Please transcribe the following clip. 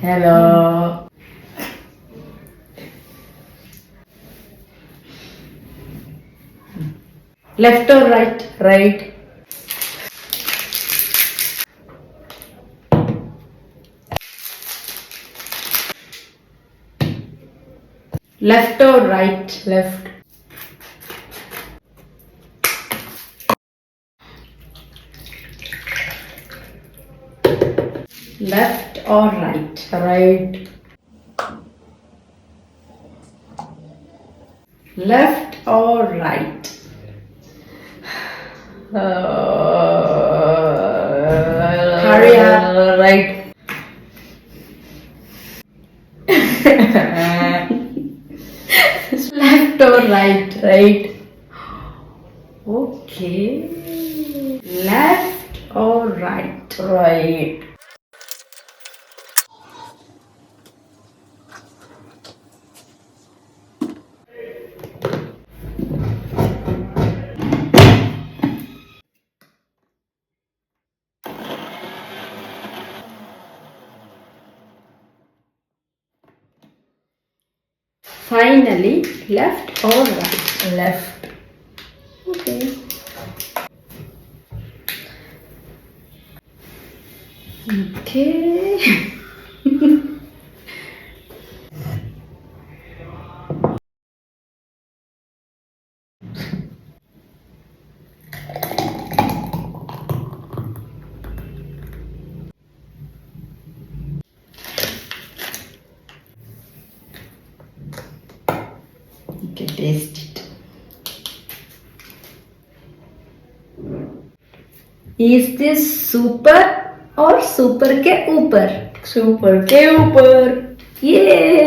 Hello. Left or right? Right. Left or right? Left. Left or right? Right. Left or right? Hurry up. Right. Left or right? Right. Okay. Left or right? Right. Finally, left or right? Left. Okay. Okay. Okay, taste it. Is this super or super के ऊपर? Super के ऊपर. Yay!